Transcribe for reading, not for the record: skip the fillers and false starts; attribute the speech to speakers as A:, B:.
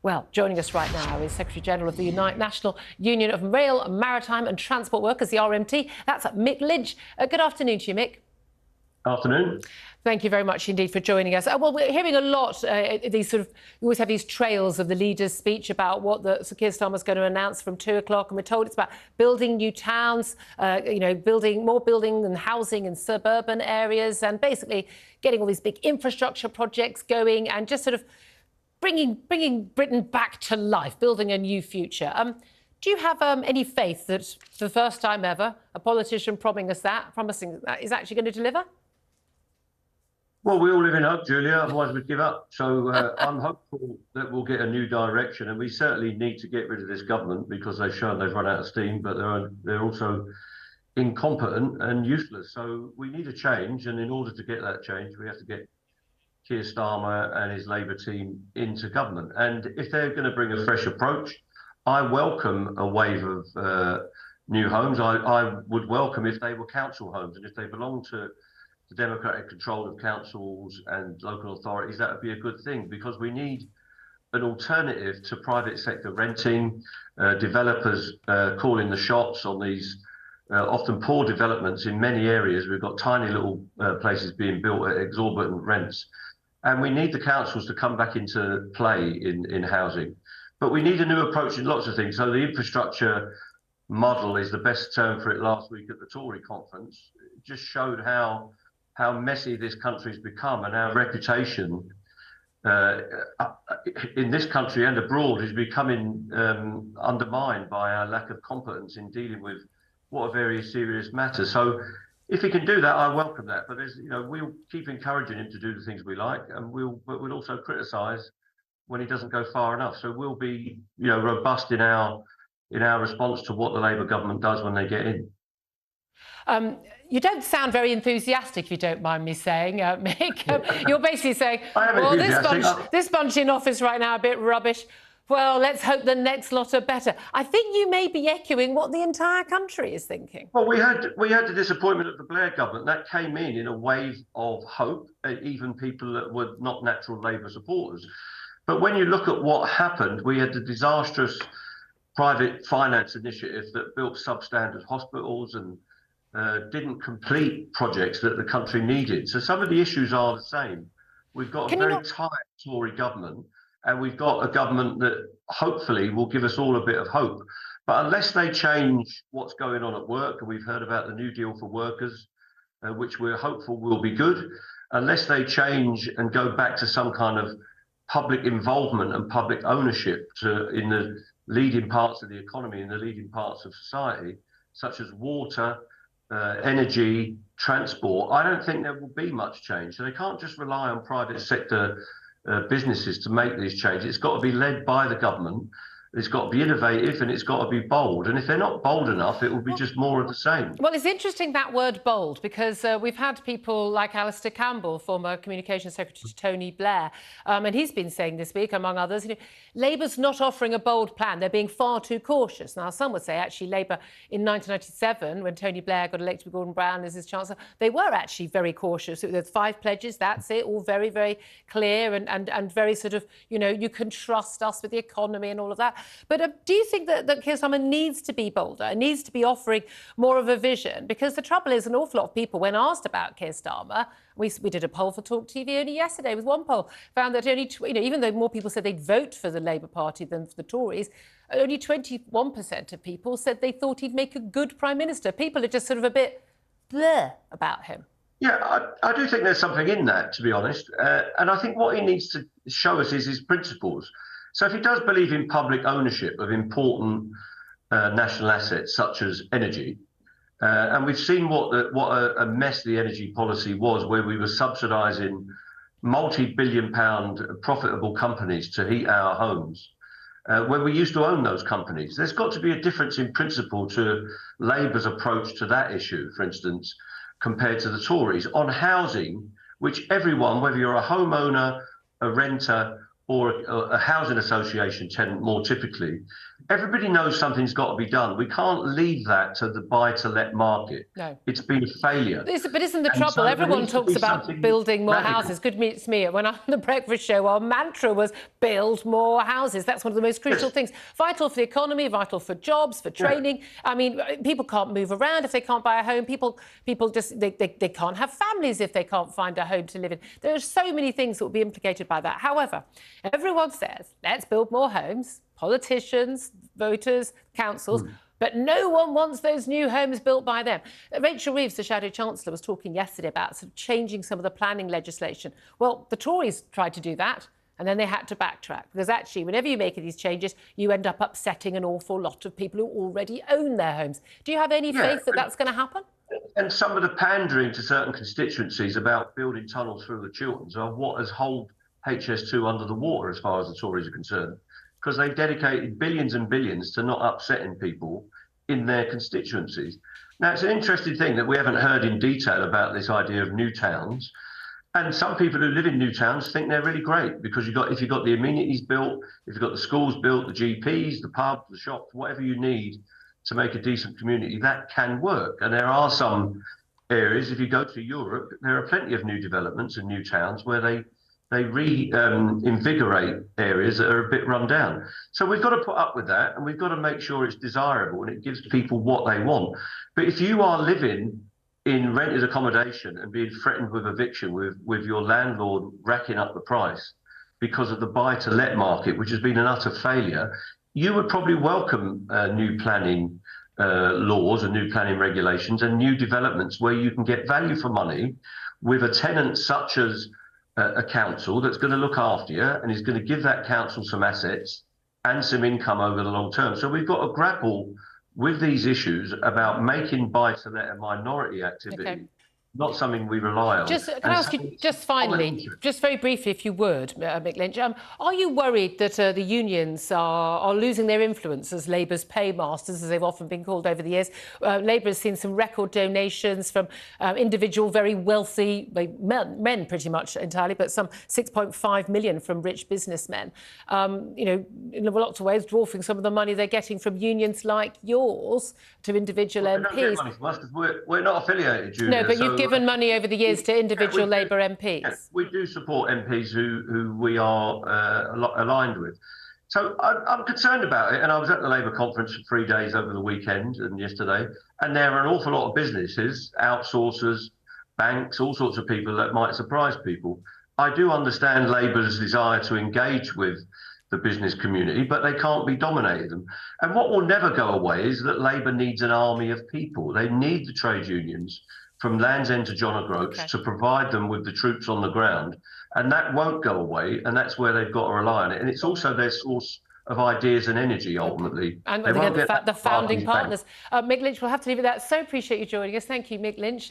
A: Well, joining us right now is Secretary-General of the National Union of Rail, Maritime and Transport Workers, the RMT. That's Mick Lynch. Good afternoon to you, Mick.
B: Afternoon.
A: Thank you very much indeed for joining us. Well, we're hearing a lot, we always have these trails of the leader's speech about what Keir Starmer's going to announce from 2 o'clock, and we're told it's about building new towns, building more building and housing in suburban areas, and basically getting all these big infrastructure projects going and just sort of bringing Britain back to life, building a new future. Do you have any faith that for the first time ever, a politician promising that is actually going to deliver?
B: Well, we all live in hope, Julia, otherwise we'd give up. So I'm hopeful that we'll get a new direction, and we certainly need to get rid of this government because they've shown they've run out of steam, but they're also incompetent and useless. So we need a change, and in order to get that change, we have to get Keir Starmer and his Labour team into government. And if they're going to bring a fresh approach, I welcome a wave of new homes. I would welcome if they were council homes, and if they belong to the democratic control of councils and local authorities, that would be a good thing, because we need an alternative to private sector renting, developers calling the shots on these often poor developments in many areas. We've got tiny little places being built at exorbitant rents. And we need the councils to come back into play in housing. But we need a new approach in lots of things. So the infrastructure model is the best term for it last week at the Tory conference. It just showed how messy this country's become, and our reputation in this country and abroad is becoming undermined by our lack of competence in dealing with what are very serious matters. So if he can do that, I welcome that. But we'll keep encouraging him to do the things we like, and we'll also criticise when he doesn't go far enough. So we'll be, robust in our response to what the Labour government does when they get in.
A: You don't sound very enthusiastic, if you don't mind me saying, Mick. You're basically saying, well, this bunch in office right now are a bit rubbish. Well, let's hope the next lot are better. I think you may be echoing what the entire country is thinking.
B: Well, we had the disappointment of the Blair government. That came in a wave of hope, even people that were not natural Labour supporters. But when you look at what happened, we had the disastrous private finance initiative that built substandard hospitals and didn't complete projects that the country needed. So some of the issues are the same. We've got a very tight Tory government, and we've got a government that hopefully will give us all a bit of hope. But unless they change what's going on at work, and we've heard about the New Deal for workers, which we're hopeful will be good, unless they change and go back to some kind of public involvement and public ownership in the leading parts of the economy, in the leading parts of society, such as water, energy, transport, I don't think there will be much change. So they can't just rely on private sector businesses to make these changes. It's got to be led by the government. It's got to be innovative, and it's got to be bold. And if they're not bold enough, it will be just more of the same.
A: Well, it's interesting, that word bold, because we've had people like Alistair Campbell, former Communications Secretary to Tony Blair, and he's been saying this week, among others, Labour's not offering a bold plan. They're being far too cautious. Now, some would say, actually, Labour in 1997, when Tony Blair got elected with Gordon Brown as his Chancellor, they were actually very cautious. There's 5 pledges, that's it, all very, very clear and very sort of, you can trust us with the economy and all of that. But do you think that Keir Starmer needs to be bolder, needs to be offering more of a vision? Because the trouble is, an awful lot of people, when asked about Keir Starmer, we did a poll for talkTV only yesterday, with one poll, found that only, even though more people said they'd vote for the Labour Party than for the Tories, only 21% of people said they thought he'd make a good Prime Minister. People are just sort of a bit bleh about him.
B: Yeah, I do think there's something in that, to be honest. And I think what he needs to show us is his principles. So if he does believe in public ownership of important national assets such as energy, and we've seen what a mess the energy policy was, where we were subsidising multi-billion-pound profitable companies to heat our homes, when we used to own those companies. There's got to be a difference in principle to Labour's approach to that issue, for instance, compared to the Tories. On housing, which everyone, whether you're a homeowner, a renter, or a housing association tenant more typically, everybody knows something's got to be done. We can't leave that to the buy-to-let market.
A: No.
B: It's been a failure.
A: But isn't the trouble? Everyone talks about building more houses. Goodness me, when I'm on the breakfast show, our mantra was build more houses. That's one of the most crucial things. Vital for the economy, vital for jobs, for training. Yeah. I mean, people can't move around if they can't buy a home. People just, they can't have families if they can't find a home to live in. There are so many things that will be implicated by that. However, everyone says, let's build more homes. Politicians, voters, councils. But no one wants those new homes built by them. Rachel Reeves, the Shadow Chancellor, was talking yesterday about sort of changing some of the planning legislation. Well, the Tories tried to do that, and then they had to backtrack. Because actually, whenever you make these changes, you end up upsetting an awful lot of people who already own their homes. Do you have any faith that that's going to happen?
B: And some of the pandering to certain constituencies about building tunnels through the Chilterns are what has held HS2 under the water as far as the Tories are concerned, because they've dedicated billions and billions to not upsetting people in their constituencies. Now, it's an interesting thing that we haven't heard in detail about this idea of new towns. And some people who live in new towns think they're really great because if you've got the amenities built, if you've got the schools built, the GPs, the pubs, the shops, whatever you need to make a decent community, that can work. And there are some areas, if you go to Europe, there are plenty of new developments and new towns where they reinvigorate areas that are a bit run down. So we've got to put up with that, and we've got to make sure it's desirable and it gives people what they want. But if you are living in rented accommodation and being threatened with eviction, with your landlord racking up the price because of the buy-to-let market, which has been an utter failure, you would probably welcome new planning laws and new planning regulations and new developments where you can get value for money with a tenant such as a council that's going to look after you and is going to give that council some assets and some income over the long term. So we've got to grapple with these issues about making buy-to-let a minority activity, not something we rely on.
A: Can I ask you, just finally, just very briefly, if you would, Mick Lynch, are you worried that the unions are losing their influence as Labour's paymasters, as they've often been called over the years? Labour has seen some record donations from individual, very wealthy men, pretty much entirely, but some 6.5 million from rich businessmen. You know, in lots of ways, dwarfing some of the money they're getting from unions like yours to individual MPs.
B: Money from us, we're not affiliated, Julia.
A: No, but you've given money over the years to individual Labour MPs.
B: Yeah, we do support MPs who we are aligned with. So I'm concerned about it, and I was at the Labour conference for 3 days over the weekend and yesterday, and there are an awful lot of businesses, outsourcers, banks, all sorts of people that might surprise people. I do understand Labour's desire to engage with the business community, but they can't be dominating them. And what will never go away is that Labour needs an army of people. They need the trade unions from Land's End to John O'Groats to provide them with the troops on the ground. And that won't go away, and that's where they've got to rely on it. And it's also their source of ideas and energy, ultimately.
A: And again, the founding partners. Mick Lynch, we'll have to leave it at that. So appreciate you joining us. Thank you, Mick Lynch.